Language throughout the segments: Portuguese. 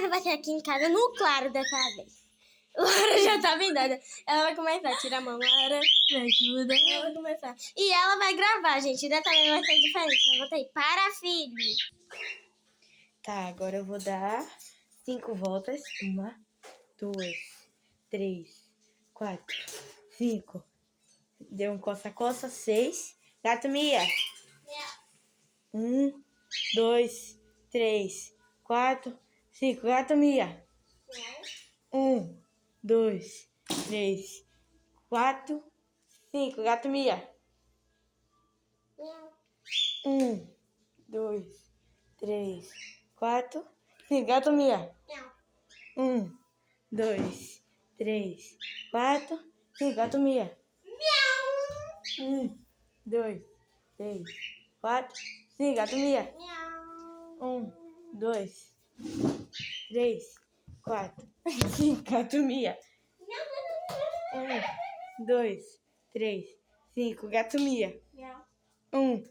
Lara vai ser aqui em casa no claro dessa vez. Lara já tá vendada. Ela vai começar. Tira a mão, Lara. Me ajuda. Ela vai começar. E ela vai gravar, gente. Dessa vez vai ser diferente. Eu botei para filho. Tá, agora eu vou dar 5 voltas. 1, 2, 3, 4, 5. Deu um coça-coça. 6. Gato Mia. 1, 2, 3, 4, 5. Gato Mia. 1, 2, 3, 4, 5. Gato Mia. 1, 2, 3, 4, 5. Gato Mia. 1, 2, 3, 4, 5. Gato Mia. 1, 2, 3, 4, 5. Gato Mia. 1, 2, 3, 4, 5. Gato Mia. 1, 2, 3, 5. Gato Mia. 1,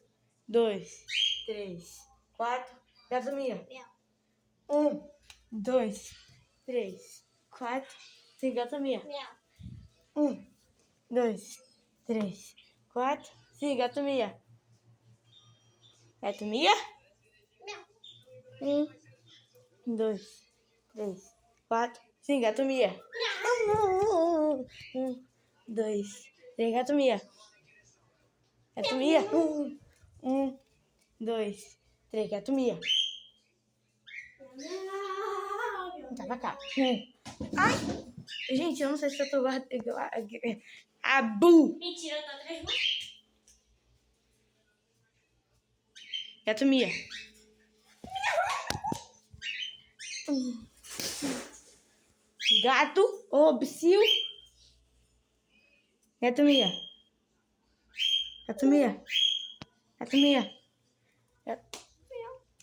2, 3, 4. Gato Mia. 1, 2, 3, 4, 5. Gato Mia. 1, 2, 3, 4, 5. Gato Mia. Gato Mia? 1, 2, 3, 4, 5. Gato Mia. 1, 2, 3. Gato Mia. Gato Mia. 1, 2, 3. Gato Mia. Tá pra cá. Ai! Gente, eu não sei se eu tô guardando. Abu! Mentira, eu tô atrás de você. Gato Mia. Gato, psiu. Gato Mia. Gato Mia. Gato Mia.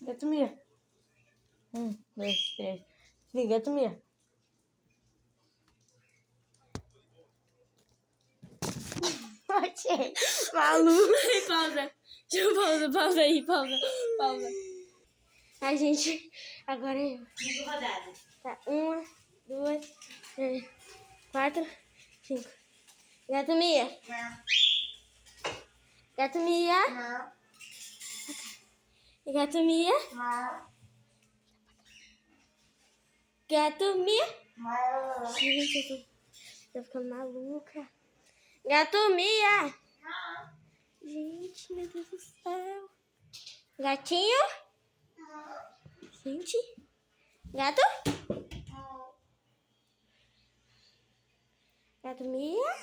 Gato Mia. 1, 2, 3. Sim, Gato Mia. Achei. Maluco. Pausa. Deixa eu pausa aí, pausa. Ai, gente, agora eu. 5 rodadas. Tá, 1, 2, 3, 4, 5. Gato Mia. Gato Mia. Gato Mia. Gato Mia. Gente, eu tô ficando maluca. Gato Mia. Gente, meu Deus do céu. Gatinho? Gente. Gato? Gato Mia?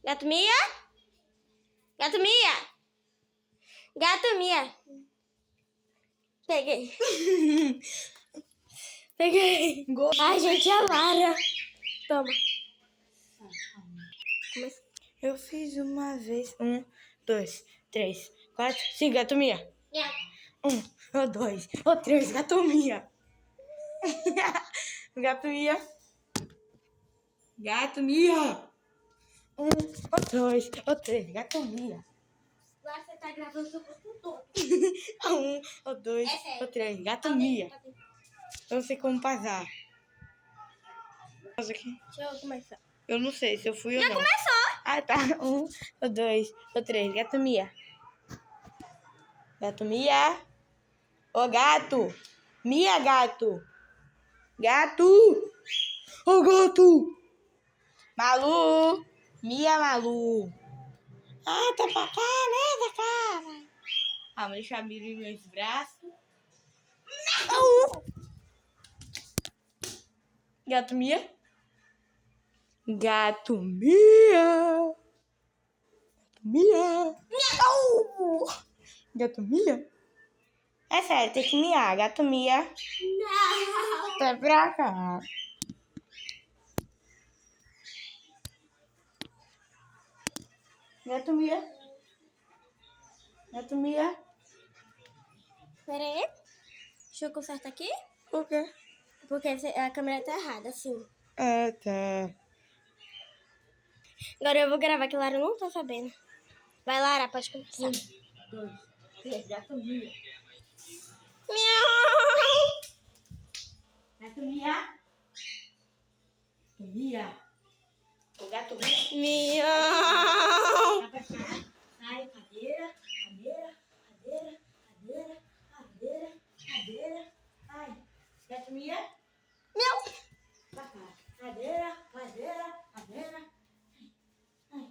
Gato Mia? Gato Mia? Gato Mia? Peguei. Peguei. Ai, gente, é a Lara. Toma. Eu fiz uma vez. 1, 2, 3, 4, 5. Gato Mia. 1, 2, 3. Gato Mia. Gato Mia. Gato Mia. 1, 2, 3. Gato Mia. Agora você tá gravando seu corpo todo. 1, 2, 3. Gato Mia. Eu não sei como passar. Aqui. Deixa eu começar. Eu não sei se eu fui ou Já não. começou. Ah, tá. 1, 2, 3. Gato Mia. Gato Mia. Ô, gato. Mia, gato. Gato. Ô, gato. Malu. Mia, Malu. Ah, tá pra cá, né, cara? Ah, deixa eu abrir meus braços. Não. Gato Mia. Gato Mia. Gato Mia. Não. Gato Mia. É sério, tem que miar. Gato Mia. Não. Tá pra cá. Gato Mia. Gato Mia. Pera aí. Deixa eu consertar aqui. Por quê? Porque a câmera tá errada, assim. Ah, tá. Agora eu vou gravar que a Lara não tá sabendo. Vai, Lara, pode começar. 1, 2, 3. Gato Mia. Miau. Gato Mia. Mia. O gato Mia. Miau. Vai pra cá. Sai, cadeira, cadeira, cadeira, cadeira, cadeira, cadeira. Ai, gato Mia. Miau. Pra cá. Cadeira, cadeira, cadeira. Ai.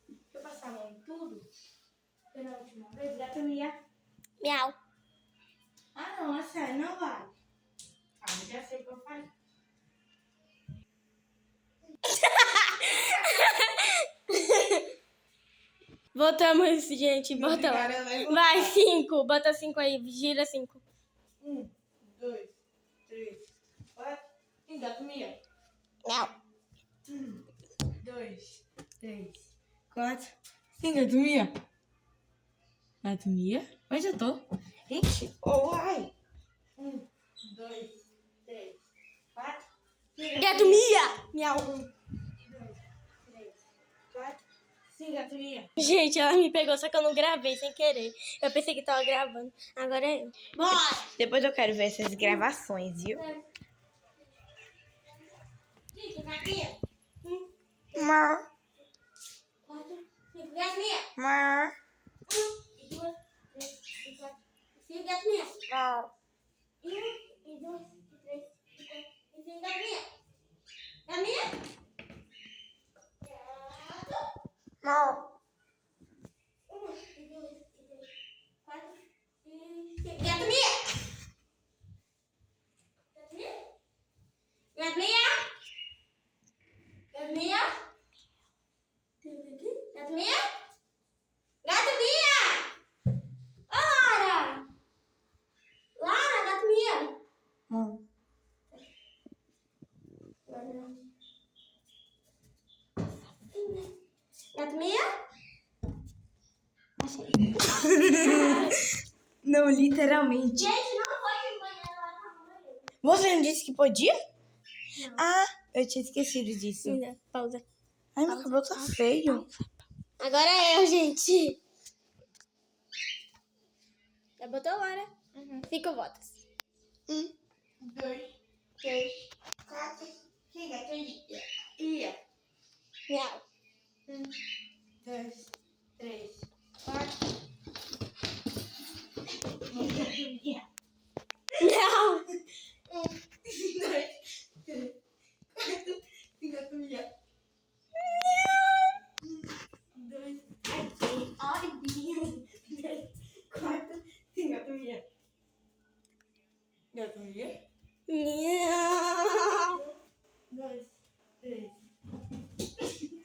Deixa eu passar a mão em tudo. Pela última vez, gato Mia. Miau. Ah, não, é sério, não vai. Ah, eu já sei o que eu faço. Botamos, gente, bota lá. Agora eu levo Vai, quatro. 5. Bota 5 aí, gira 5. 1, 2, 3, 4. E gato Mia. Miau. 1, 2, 3, 4. Sim, gato Mia. Gato Mia? Onde eu tô? Gente, oh, ai. 1, 2, 3, 4. Gato Mia. Miau. 1, 2, 3, 4. Sim, gato Mia. Gente, ela me pegou, só que eu não gravei sem querer. Eu pensei que tava gravando. Agora é eu. Bora! Depois eu quero ver essas gravações, viu? Gente, Gatinha. Má, 4, 5. Gato Mia. má, 1, 2, 3, 4, 5. Gato Mia. má. 1, 2, 3, 4, 5. Gato Mia. Gato Mia. Má. 1, 2, 3, 4, 5. Gato Mia. Gato Mia. Gato Mia. Gato Mia. Gato Mia. Gato Mia. Ô, Lara. Lara, Gato Mia. Má. Gato Mia. Não, literalmente. Gente, não foi no banheiro, ela tá no banheiro. Você não disse que podia? Não. Ah, eu tinha esquecido disso. Pausa. Ai, meu cabelo tá feio. Agora é eu, gente. Já botou Lara? 5 votos. 1, 2, 3, 4. Sim, gato Ia. Miau. 1, 2, 3, 4. Miau. 1, 2, 3, 4. Sim, gato Ia. 1, 2, 3, ai, 3, 4. Sim, gato Ia. Gato Ia. Miau. 2, 3,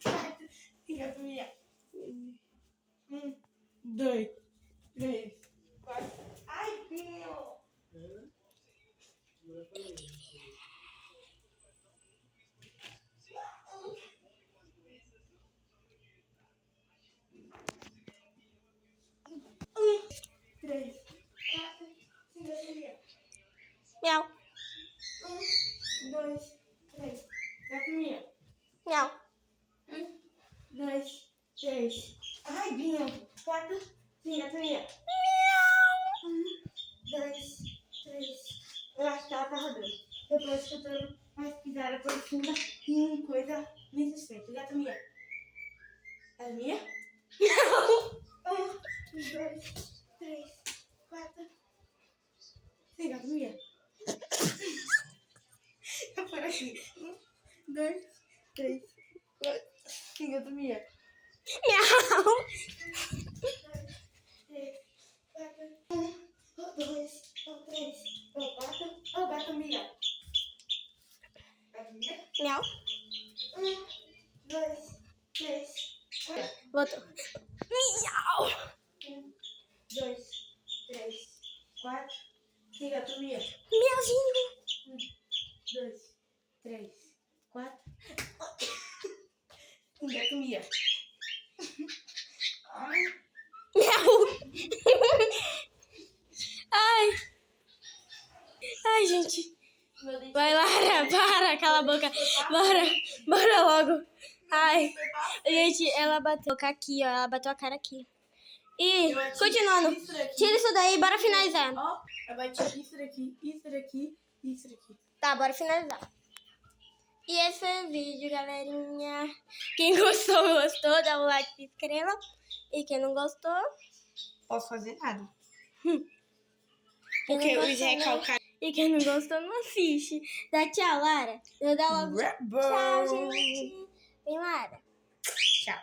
4. Sim, gato Ia. 1, 2, 3, 4. Ai, meu! Três, quatro, cinco, Miau. 1, 2, 3. Gato Mia. Miau. 1, 2, 3. Ai, Binho. 4. Sim, gato Mia. 1, 2, 3. Eu acho que ela tá rodando. Eu tô escutando mais pisada profunda e coisa me suspeita. Gato Mia. Gato Mia? 1, 2, 3, 4. Sim, gato Mia. Eu por aqui. 1, 2, 3, 4. Sim, gato Mia. Miau. 3, 4. 1, 2, 3, 4. Oh, gato Mia. Gato Mia. Miau. 1, 2, 3, 4. Botou. Miau. 1, 2, 3, 4. Sim, gato Mia. Miauzinho. 1, 2, 3, 4. Sim, gato Mia. Ai. Miau. Ai. Ai, gente. Vai, Lara, para, cala a boca. Bora logo. Ai. Gente, ela bateu aqui, ó. Ela bateu a cara aqui. E, continuando. Tira isso daí, bora finalizar. Ó, eu bati isso daqui, isso daqui, isso daqui. Tá, bora finalizar. E esse foi o vídeo, galerinha. Quem gostou, gostou. Dá um like, se inscreva. E quem não gostou... Posso fazer nada. Quem Porque não o gostou, Zé não- Calcaia... E quem não gostou, não assiste. Dá tchau, Lara. Eu dou logo tchau, gente. Vem, Lara. Tchau.